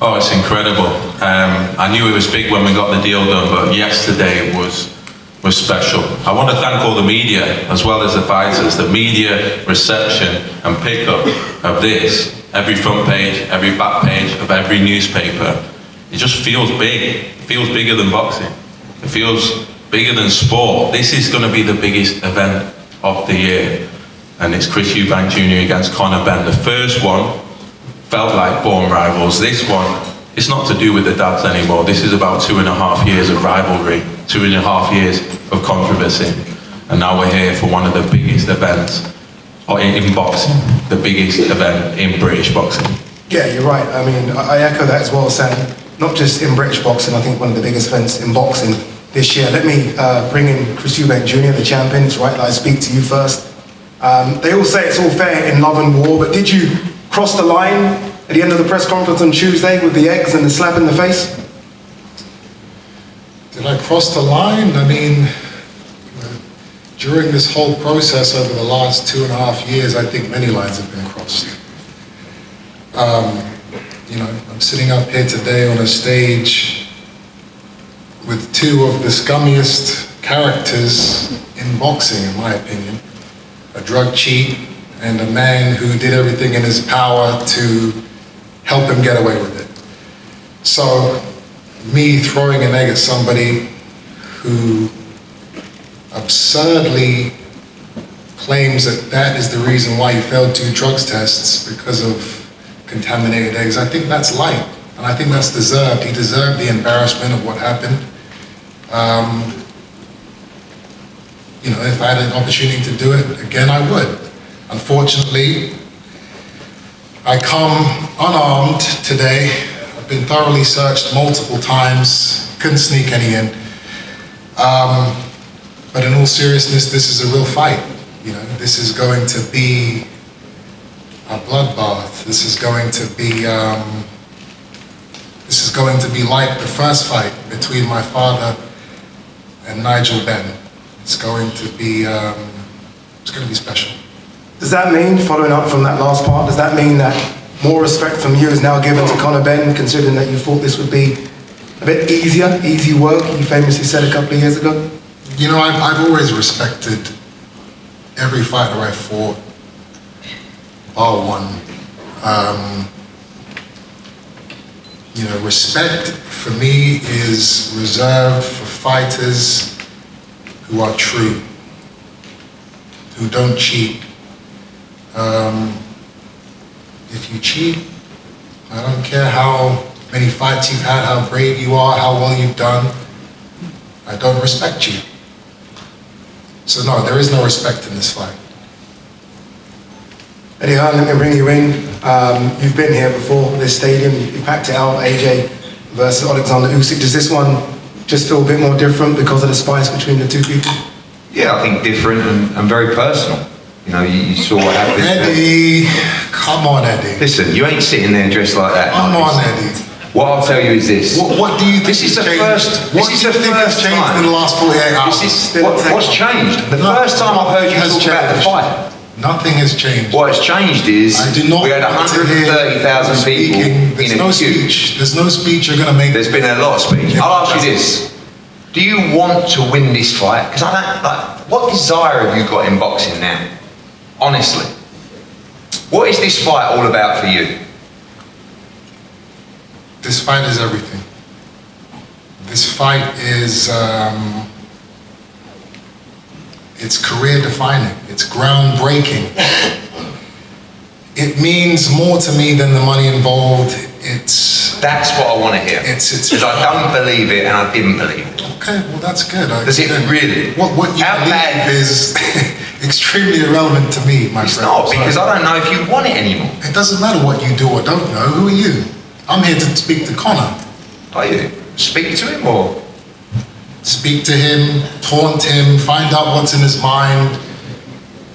Oh, it's incredible. I knew it was big when we got the deal done, but yesterday was special. I want to thank all the media, as well as the fighters. The media reception and pickup of this, every front page, every back page of every newspaper, it just feels big. It feels bigger than boxing. It feels bigger than sport. This is going to be the biggest event of the year. And it's Chris Eubank Jr. against Benn. The first one felt like born rivals. This one, it's not to do with the dads anymore. This is about 2.5 years of rivalry, 2.5 years of controversy. And now we're here for one of the biggest events in boxing, the biggest event in British boxing. Yeah, you're right. I mean, I echo that as well, Sam. Not just in British boxing, I think one of the biggest events in boxing this year. Let me bring in Chris Eubank Jr., the champion. It's right that I speak to you first. They all say it's all fair in love and war, but did you cross the line at the end of the press conference on Tuesday with the eggs and the slap in the face? Did I cross the line? I mean, during this whole process over the last 2.5 years, I think many lines have been crossed. You know, I'm sitting up here today on a stage with two of the scummiest characters in boxing, in my opinion. A drug cheat and a man who did everything in his power to help him get away with it. So, me throwing an egg at somebody who absurdly claims that that is the reason why he failed 2 drugs tests because of contaminated eggs, I think that's light, and I think that's deserved. He deserved the embarrassment of what happened. You know, if I had an opportunity to do it again, I would. Unfortunately, I come unarmed today. I've been thoroughly searched multiple times, couldn't sneak any in. But in all seriousness, this is a real fight. You know, this is going to be a bloodbath. This is going to be like the first fight between my father and Nigel Benn. It's going to be special. Does that mean, following up from that last part, does that mean that more respect from you is now given to Benn, considering that you thought this would be a bit easy work, you famously said a couple of years ago? You know, I've always respected every fighter I fought, bar one. You know, respect for me is reserved for fighters who are true, who don't cheat. If you cheat, I don't care how many fights you've had, how brave you are, how well you've done, I don't respect you. So no, there is no respect in this fight. Eddie Hearn, let me bring you in. You've been here before, this stadium, you packed it out, AJ versus Alexander Usyk. Does this one just feel a bit more different because of the spice between the two people? Yeah, I think different and very personal. You know, you saw what happened. Eddie, come on, Eddie. Listen, you ain't sitting there dressed like that. Come on, Eddie. What I'll tell you is this. What do you think this is the first? What do you think has changed in the last 48 hours? What's changed? The first time I've heard you talk about the fight. Nothing has changed. What has changed is we had 130,000 people in a queue. There's no speech you're going to make. There's been a lot of speech. I'll ask you this. Do you want to win this fight? Because I don't, like, what desire have you got in boxing now? Honestly. What is this fight all about for you? This fight is everything. This fight is, it's career defining. It's groundbreaking. It means more to me than the money involved. That's what I want to hear. Because I don't believe it and I didn't believe it. Okay, well that's good. Does it really? What you believe is extremely irrelevant to me, my friend. It's not, because I don't know if you want it anymore. It doesn't matter what you do or don't know. Who are you? I'm here to speak to Conor. Are you? Speak to him or? Speak to him, taunt him, find out what's in his mind.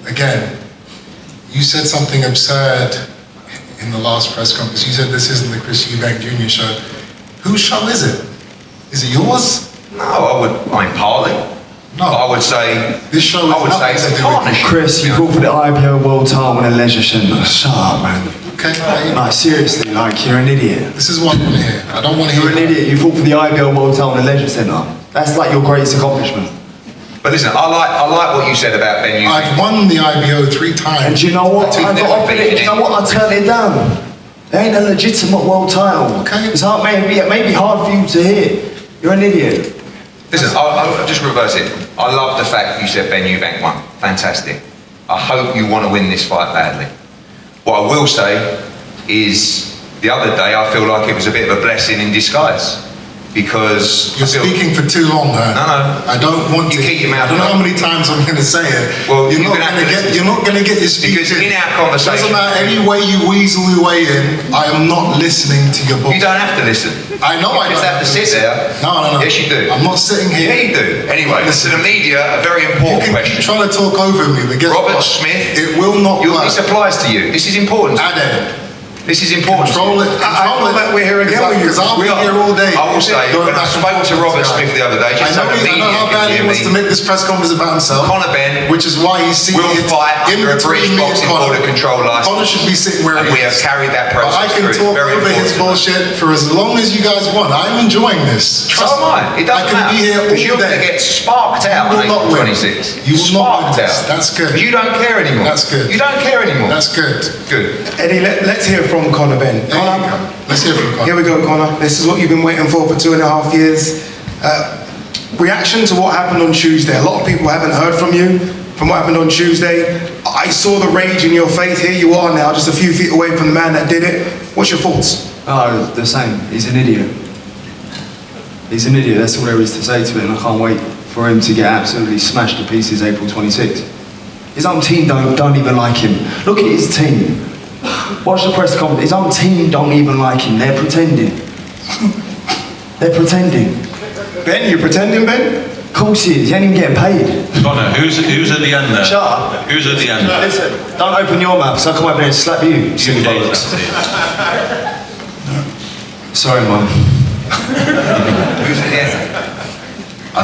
Again, you said something absurd in the last press conference. You said this isn't the Chris Eubank Jr. show. Whose show is it? Is it yours? No, I'm partly. No. But I would say, This show is I would say it's nothing a to do with partnership. Chris, you fought for the IBO World title in a leisure centre. Shut up, man. Okay, Like, seriously, like, you're an idiot. this is what I want to hear. I don't want to hear You're an idiot. You fought for the IBO World title in a leisure centre. That's like your greatest accomplishment. But listen, I like what you said about Ben Eubank. I've won the IBO 3 times. And do you know what? I got offered it. Do you know what? I turned it down. It ain't a legitimate world title. Okay. It's hard, it may be hard for you to hear. You're an idiot. Listen, I'll just reverse it. I love the fact you said Ben Eubank won. Fantastic. I hope you want to win this fight badly. What I will say is, the other day I feel like it was a bit of a blessing in disguise. Because You're speaking for too long, man. No. I don't want You to. keep your mouth I don't know shut. how many times I'm going to say it. Well, you're you're not gonna have going to to get. listen. You're not going to get your speech. Because in our conversation- doesn't matter any way you weasel your way in. I am not listening to your book. you don't have to listen. I know You I just don't have to sit listen. there. No. Yes, you do. I'm not sitting here. Yeah, you do. Anyway, to the media, a very You important can question. keep trying to talk over me, but guess Robert what? Smith. It will not work. This applies to you. This is important. Ade, This is important. control it. I Control feel that we're here again with you. Because I'll be We are. here all day. I will say, Going when I back and spoke forth to with Robert this guy. Smith the other day, just so the I media know how can bad he hear wants me. to make this press conference about himself. Conor Benn which is why he's seated will fight in under a between British me and boxing Conor. border control license. Conor should be sitting where And he we have is. carried that But process I can through. talk Very over his important. bullshit for as long as you guys want. I'm enjoying this. So Trust am I. It doesn't I can matter. be here all Because you're going to day. get sparked out You on will not April win. 26th. You will not Sparked win. out. That's good. You don't care anymore. That's good. You don't care anymore. That's good. good. Eddie, let's hear from Conor Benn. There you Conor, go. Let's hear from here Conor. we go, Conor. This is what you've been waiting for 2.5 years. Reaction to what happened on Tuesday. A lot of people haven't heard from you from what happened on Tuesday. I saw the rage in your face. Here you are now, just a few feet away from the man that did it. What's your thoughts? Oh, the same. He's an idiot. He's an idiot. That's all there is to say to it, and I can't wait for him to get absolutely smashed to pieces April 26th. His own team don't even like him. Look at his team. Watch the press conference. His own team don't even like him. They're pretending. They're pretending. Ben, you pretending, Ben? Of course he is. He ain't even getting paid. Connor, who's at the end there? Shut up. Who's at the end? Listen, don't open your mouth, so I come over there and slap you. Silly You gave bollocks. that Sorry, Mum. Who's at the end? I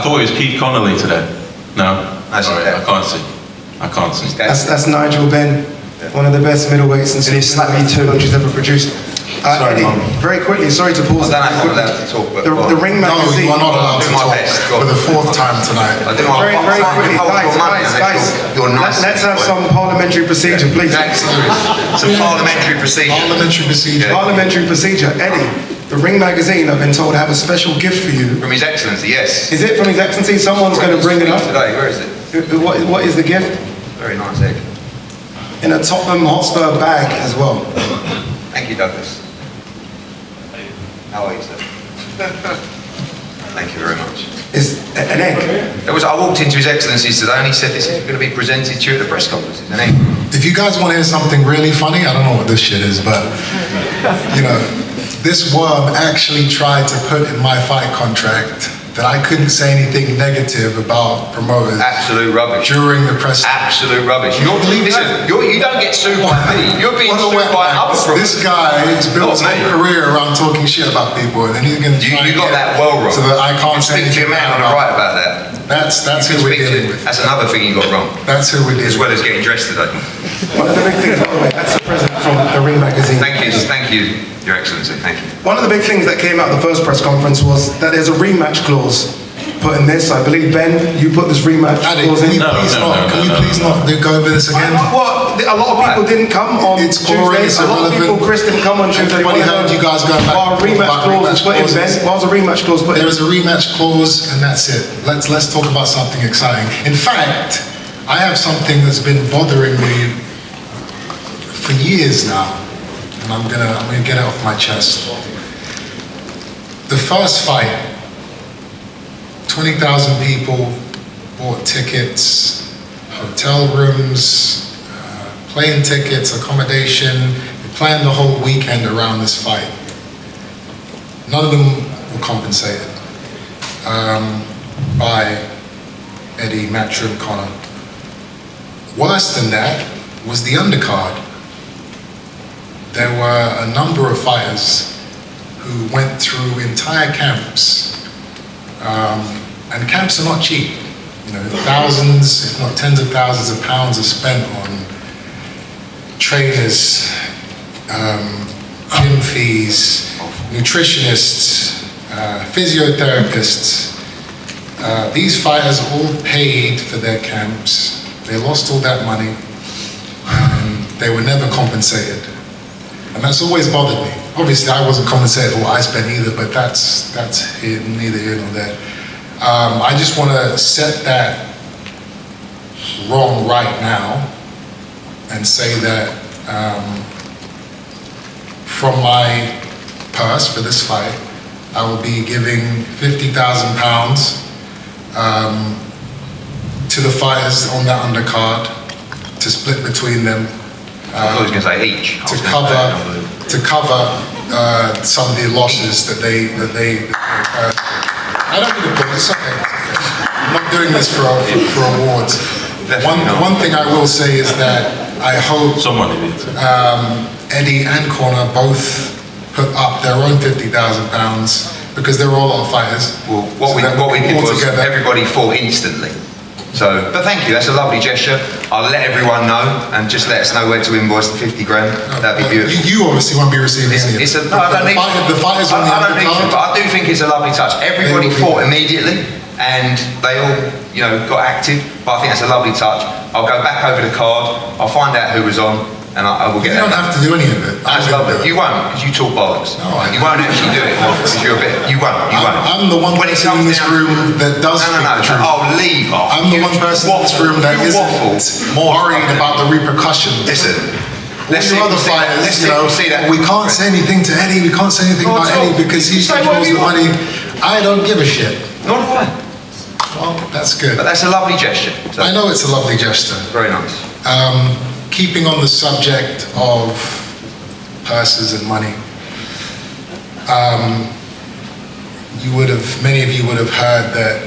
thought it was Keith Connolly today. No? That's Sorry, okay. I can't see. I can't see. That's Nigel Benn, one of the best middleweights and And he slapped me too. country's ever produced. Sorry, Eddie, Mum. very quickly, sorry to pause. I don't know if I'm quickly. allowed to talk, but The Ring No, magazine. you are not allowed Do to my talk best, go for on. the 4th time tonight. I do my Very, very quickly, guys. You're nice. Let's have some parliamentary procedure, please. Some parliamentary procedure. Parliamentary procedure. Parliamentary procedure. Eddie, the Ring magazine, I've been told, have a special gift for you. From His Excellency, yes. Is it from His Excellency? Someone's going to bring it up. Today, where is it? What is the gift? Very nice egg. In a Tottenham Hotspur bag as well. Thank you, Douglas. How are you, sir? Thank you very much. It's an egg. I walked into His Excellency's today and he said this is going to be presented to you at the press conference. It's an egg. If you guys want to hear something really funny, I don't know what this shit is, but you know, this worm actually tried to put in my fight contract that I couldn't say anything negative about promoters Absolute rubbish. during the press. Absolute rubbish. You don't believe Listen, that? you don't get sued by me. You're being What a sued wet by man. other promoters. This guy has built his Not whole me. career around talking shit about people, and then he's going to try You and got get that well wrong. so that I can't say Speak to your anything man on the right about that. That's who we're dealing with. That's another thing you got wrong. That's who we're As dealing well with. as getting dressed today. One of the big things, by the way, that's a present from the Ring magazine. Thank you, Your Excellency. Thank you. One of the big things that came out of the first press conference was that there's a rematch clause put in this. I believe, Ben, you put this rematch Addy, clause can in. we please not go over this again? Well, a lot of people didn't come on It's Tuesday. already A lot of irrelevant. people, Chris, didn't come on Tuesday. Everybody They wanna heard you guys going back Why a rematch about clause was rematch put in, Ben? clauses. Why was a rematch clause put in? There is a rematch clause, and that's it. Let's talk about something exciting. In fact, I have something that's been bothering me for years now, and I'm gonna get it off my chest. The first fight, 20,000 people bought tickets, hotel rooms, plane tickets, accommodation. They planned the whole weekend around this fight. None of them were compensated by Eddie, Matchroom, Conor. Worse than that was the undercard. There were a number of fighters who went through entire camps, and camps are not cheap. thousands, if not tens of thousands of pounds are spent on trainers, gym fees, nutritionists, physiotherapists. These fighters all paid for their camps. They lost all that money and they were never compensated. And that's always bothered me. Obviously I wasn't compensated for what I spent either, but that's neither here nor there. I just want to set that wrong right now and say that from my purse for this fight, I will be giving £50,000 to the fighters on that undercard to split between them. I thought he was going to say each. To cover some of the losses that they I don't need to put this, okay. I'm not doing this for awards. One thing I will say is that I hope Eddie and Conor both put up their own £50,000 because they're all our fighters. Well, what we did was everybody fought instantly. So, but thank you, that's a lovely gesture. I'll let everyone know and just let us know where to invoice the 50 grand. That'd be beautiful. You obviously won't be receiving any of it. No, I don't need to. The fighters on the undercard. But I do think it's a lovely touch. Everybody fought immediately and they all, got active. But I think that's a lovely touch. I'll go back over the card, I'll find out who was on, and I will get that. You don't have to do any of it. That's lovely. You won't, because you talk bollocks. No, you won't actually do it, because you're a bit. You won't. I'm the one person in this room that does speak the truth. Oh, leave off. I'm the one person in this room that isn't worried about the repercussions. Listen. Let's see other fighters, we can't say anything to Eddie, we can't say anything about Eddie because he controls the money. I don't give a shit. Nor do I. Well, that's good. But that's a lovely gesture. So. I know it's a lovely gesture. Very nice. Keeping on the subject of purses and money, many of you would have heard that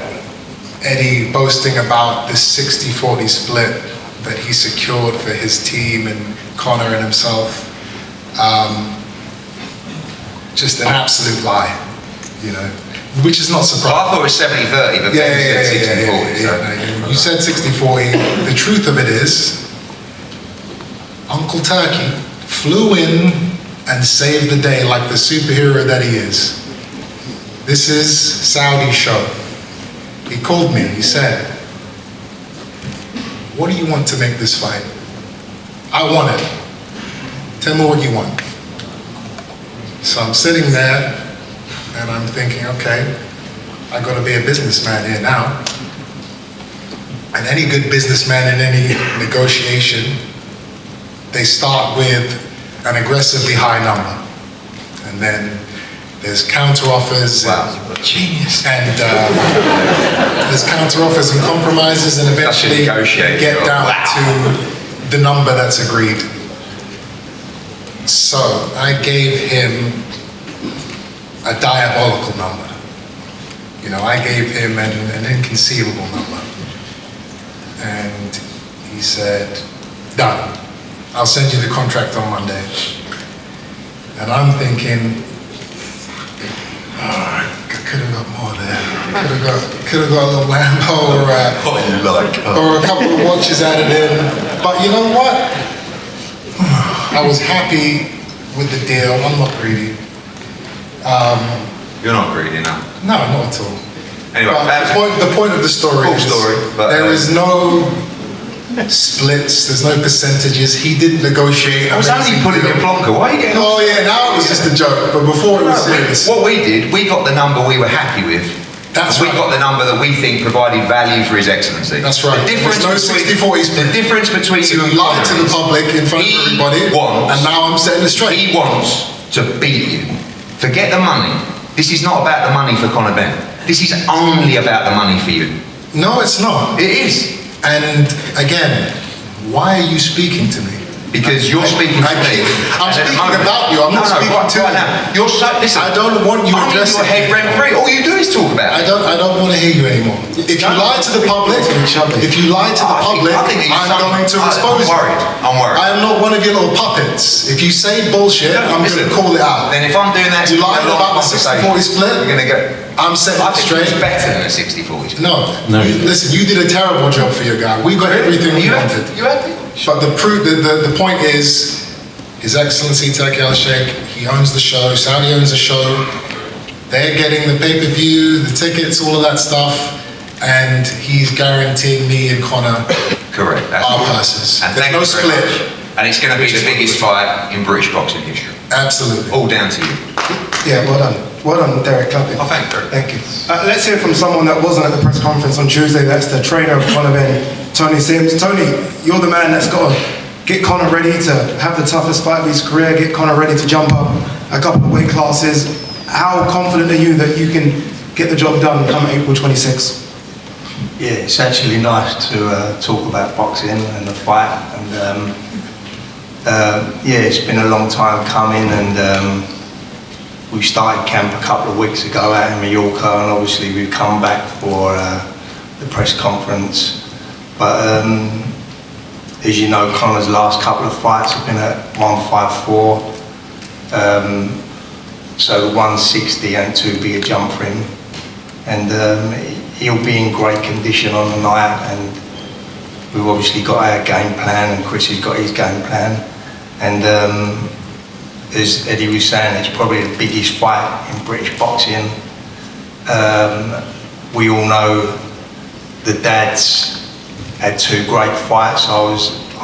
Eddie boasting about this 60-40 split that he secured for his team and Conor and himself. Just an absolute lie, which is not surprising. Well, I thought it was 70-30, but Ben said 60-40. You said 60-40. The truth of it is, Uncle Turkey flew in and saved the day like the superhero that he is. This is Saudi's show. He called me, he said, what do you want to make this fight? I want it. Tell me what you want. So I'm sitting there and I'm thinking, okay, I got to be a businessman here now. And any good businessman in any negotiation, they start with an aggressively high number. And then there's counter-offers. Wow, genius. And there's counter-offers and compromises and eventually get down to the number that's agreed. So I gave him a diabolical number. I gave him an inconceivable number. And he said, done. I'll send you the contract on Monday. And I'm thinking, I could have got more there. Could have got a little Lambo or a couple of watches added in. But you know what? I was happy with the deal. I'm not greedy. You're not greedy, no? No, not at all. Anyway, the point of the story is there is no splits, there's no percentages. He didn't negotiate. I was only pulling your plonker. Why are you getting? Oh yeah, now it was just a joke, but before it was serious. What we did, we got the number we were happy with. We got the number that we think provided value for His Excellency. That's right. The difference no 60-40 split. The difference between so you lied to the public in front of everybody, and now I'm setting it straight. He wants to beat you. Forget the money. This is not about the money for Conor Benn. This is only about the money for you. No, it's not. It is. And again, why are you speaking to me? Because you're speaking to me. I'm speaking about you. I'm not speaking to you. Now. You're so, listen, I don't want you I'm in addressing your head rent free. All you do is talk about it. I don't want to hear you anymore. If you lie to the public, I'm going to expose you. I'm worried. I am not one of your little puppets. If you say bullshit, I'm going to call it out. Then if I'm doing that, you lied about the 60-40 split. We're going to go. I'm setting it straight. It's better than a 60-40 split. No. Listen, you did a terrible job for your guy. We got everything we wanted. You had it. But the point is, His Excellency Taki Al-Sheikh, he owns the show, Saudi owns the show, they're getting the pay-per-view, the tickets, all of that stuff, and he's guaranteeing me and Conor our purses. And there's no split. And it's going to be the biggest fight in British boxing history. Absolutely. All down to you. Yeah, well done. Well done, Derek Clapping. Oh, thank you. Thank you. Let's hear from someone that wasn't at the press conference on Tuesday. That's the trainer of Conor Benn, Tony Sims. Tony, you're the man that's got to get Conor ready to have the toughest fight of his career, get Conor ready to jump up a couple of weight classes. How confident are you that you can get the job done come April 26th? Yeah, it's actually nice to talk about boxing and the fight. And yeah, it's been a long time coming, and we started camp a couple of weeks ago out in Mallorca, and obviously we've come back for the press conference. But as you know, Conor's last couple of fights have been at 154. So the 160 ain't too big a jump for him. And he'll be in great condition on the night, and we've obviously got our game plan, and Chris has got his game plan. And as Eddie was saying, it's probably the biggest fight in British boxing. We all know the dads had two great fights. I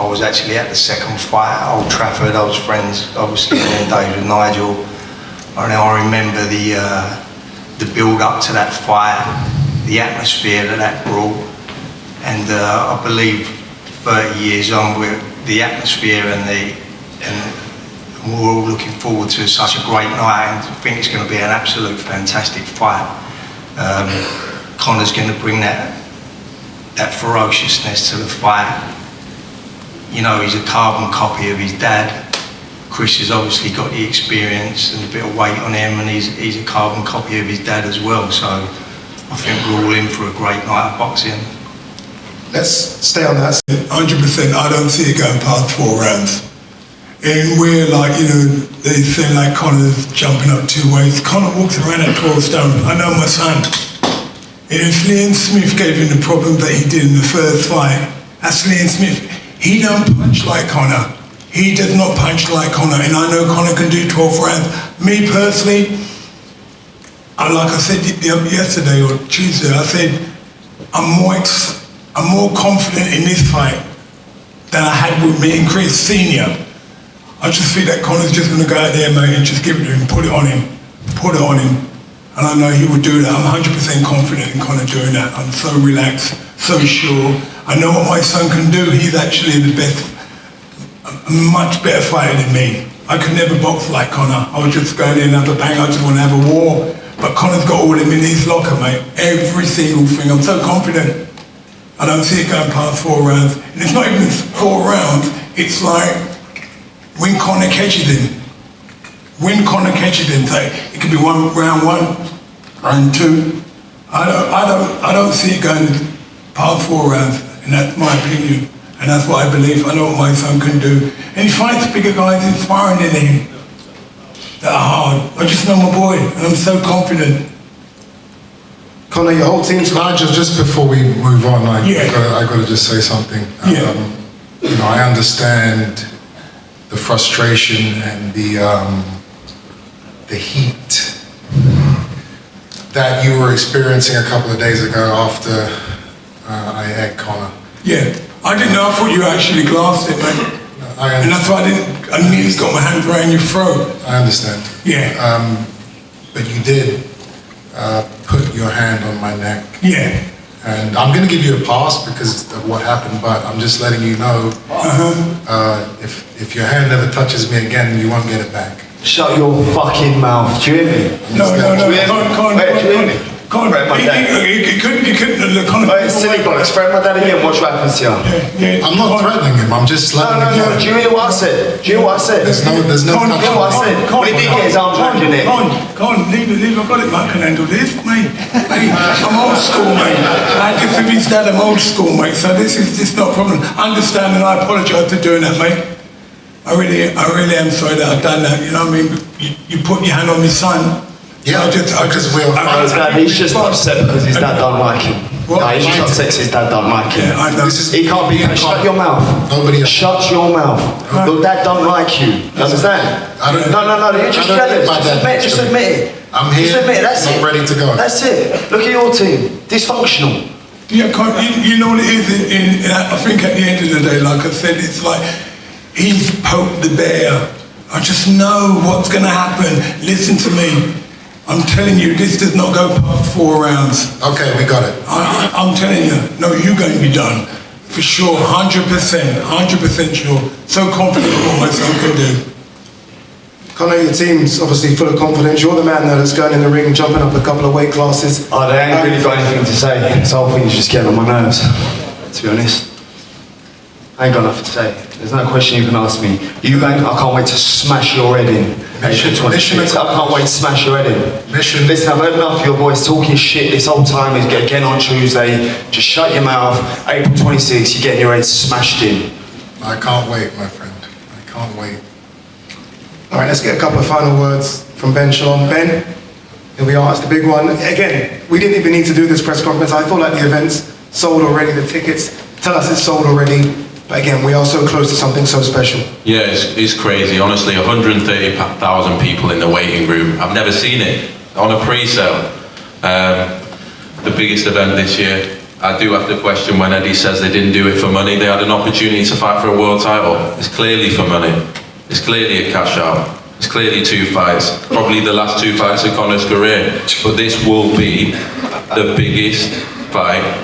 was actually at the second fight at Old Trafford. I was friends, obviously, in them days with Nigel. And I remember the build up to that fight, the atmosphere that brought, and I believe 30 years on, the atmosphere and we're all looking forward to such a great night, and I think it's going to be an absolute fantastic fight. Conor's going to bring that ferociousness to the fight. You know, he's a carbon copy of his dad. Chris has obviously got the experience and a bit of weight on him, and he's a carbon copy of his dad as well. So I think we're all in for a great night of boxing. Let's stay on that. 100%, I don't see it going past 4 rounds. And we're like, you know, they say like Conor's jumping up 2 weights. Conor walks around at 12 stone. I know my son. And if Liam Smith gave him the problem that he did in the first fight, that's Liam Smith. He don't punch like Conor. He does not punch like Conor. And I know Conor can do 12 rounds. Me personally, like I said yesterday or Tuesday, I said, I'm more confident in this fight than I had with me and Chris Senior. I just feel that Conor's just going to go out there, mate, and just give it to him, put it on him. And I know he would do that. I'm 100% confident in Conor doing that. I'm so relaxed, so sure. I know what my son can do. He's actually the best, a much better fighter than me. I could never box like Conor. I was just going in and have a bang, I just want to have a war. But Conor's got all of them in his locker, mate. Every single thing. I'm so confident. I don't see it going past 4 rounds. And it's not even 4 rounds. It's like when Conor catches him. So it could be round 1, round 2. I don't see it going past 4 rounds. And that's my opinion. And that's what I believe. I know what my son can do. And he fights bigger guys inspiring than him. That are hard. I just know my boy, and I'm so confident. Conor, your whole team's... Nigel, just before we move on, I got to just say something. You know, I understand the frustration and the heat that you were experiencing a couple of days ago after I had Conor. Yeah, I didn't know. I thought you actually glassed it, mate. And that's why I nearly got my hands around your throat. I understand. Yeah. But you did put your hand on my neck. Yeah. And I'm going to give you a pass because of what happened, but I'm just letting you know if your hand never touches me again, you won't get it back. Shut your fucking mouth, do you hear me? No, can't. Come on, Right, my dad. he couldn't look on Hey, silly bollocks, threaten my dad again, watch what happens to you. I'm not threatening him, I'm just No, slapping no, him. no, do you hear what I said? Do you hear what I said? There's no Do you hear what I said? Well, he did get his arms around your neck. Go on, leave it, I've got it, mate, I can handle this, mate. Mate, I'm old school, mate. I guess if he's dad, I'm old school, mate, so this is just not a problem. I understand and I apologise for doing that, mate. I really am sorry that I've done that, you know what I mean? You put your hand on my son. Yeah, because we're friends. He's just upset because his dad don't like him. What? No, he's just upset because his dad don't like him. Yeah, I know. He can't be. Shut your mouth. Nobody- Shut your mouth. Your dad don't like you. You understand? I don't- No. You're just I don't jealous. think my dad Just likes admit it. I'm here, Just admit it. That's I'm it. ready to go. That's it. Look at your team. Dysfunctional. Yeah, you know what it is, I think at the end of the day, like I said, it's like, he's poked the bear. I just know what's going to happen. Listen to me. I'm telling you, this does not go past 4 rounds. Okay, we got it. I'm telling you, no, you're going to be done. For sure, 100% sure. So confident in what my son can do. Connor, your team's obviously full of confidence. You're the man now that's going in the ring and jumping up a couple of weight classes. Oh, they ain't really got anything to say. This whole thing's just getting on my nerves, to be honest. I ain't got nothing to say. There's no question you can ask me. Eubank, I can't wait to smash your head in. Mission I can't wait to smash your head in. Mission. Listen, I've heard enough of your boys talking shit this whole time. Again on Tuesday. Just shut your mouth. April 26th, you're getting your head smashed in. I can't wait, my friend. I can't wait. All right, let's get a couple of final words from Ben. Shalom. Ben, here we are, it's the big one. Again, we didn't even need to do this press conference. I feel like the event's sold already, the tickets tell us it's sold already. But again, we are so close to something so special. Yeah, it's crazy. Honestly, 130,000 people in the waiting room. I've never seen it on a pre-sale. The biggest event this year. I do have to question when Eddie says they didn't do it for money. They had an opportunity to fight for a world title. It's clearly for money. It's clearly a cash out. It's clearly 2 fights. Probably the last 2 fights of Connor's career. But this will be the biggest fight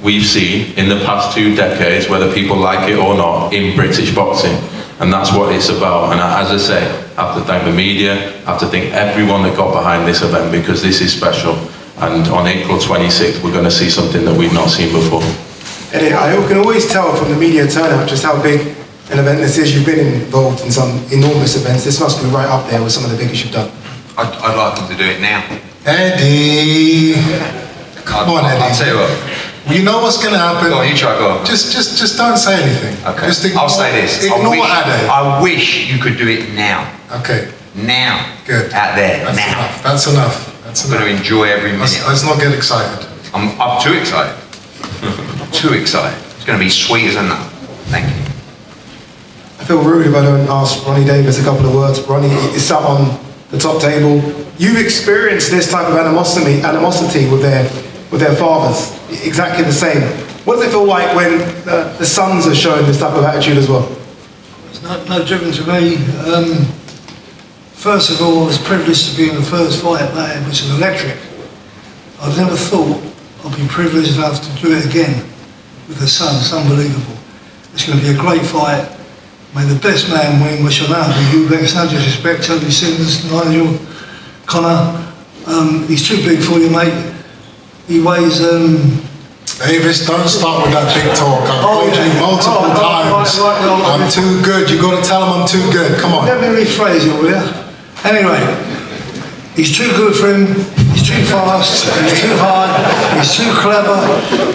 we've seen in the past 2 decades, whether people like it or not, in British boxing. And that's what it's about. And as I say, I have to thank the media, I have to thank everyone that got behind this event, because this is special. And on April 26th, we're going to see something that we've not seen before. Eddie, I can always tell from the media turnout just how big an event this is. You've been involved in some enormous events. This must be right up there with some of the biggest you've done. I'd like them to do it now. Eddie. Come on, Eddie. I'll tell you what. You know what's going to happen. Go on, you try, go on. Just don't say anything. Okay. Just ignore, I'll say this. Ignore Eddie. I wish you could do it now. Okay. Now. Good. Out there. That's now. enough. That's enough. That's I'm going to enough. enjoy every minute. Let's not get excited. I'm too excited. Too excited. It's going to be sweet as a nut. Thank you. I feel rude if I don't ask Ronnie Davis a couple of words. Ronnie is sat on the top table. You've experienced this type of animosity with their fathers. Exactly the same. What does it feel like when the sons are showing this type of attitude as well? It's no different to me. First of all, I was privileged to be in the first fight there, which was electric. I've never thought I'd be privileged enough to do it again with the son. It's unbelievable. It's going to be a great fight. May the best man win, which I know will be Eubank. No disrespect, Tony Simmons, Nigel, Connor. He's too big for you, mate. He weighs... Davis, don't start with that big talk. I've told you multiple times. Right, I'm too good. You've got to tell him I'm too good. Come on. Let me rephrase it, will you? Anyway, he's too good for him. He's too fast. He's too hard. He's too clever.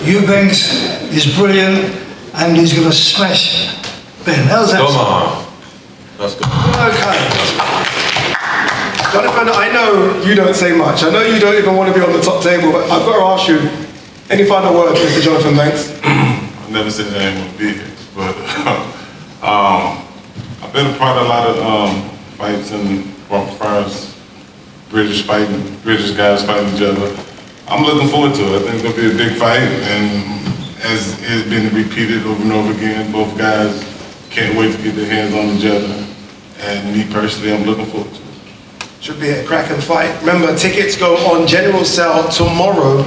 Eubanks is brilliant, and he's going to smash Ben. How's that? Come on. That's good. Okay. Jonathan, I know you don't say much. I know you don't even want to be on the top table, but I've got to ask you, any final words, Mr. Jonathan Banks? I never said I ain't gonna be here, but I've been a part of a lot of fights and fires, British guys fighting each other. I'm looking forward to it. I think it's gonna be a big fight, and as it's been repeated over and over again, both guys can't wait to get their hands on each other. And me personally, I'm looking forward to it. Should be a cracking fight. Remember, tickets go on general sale tomorrow.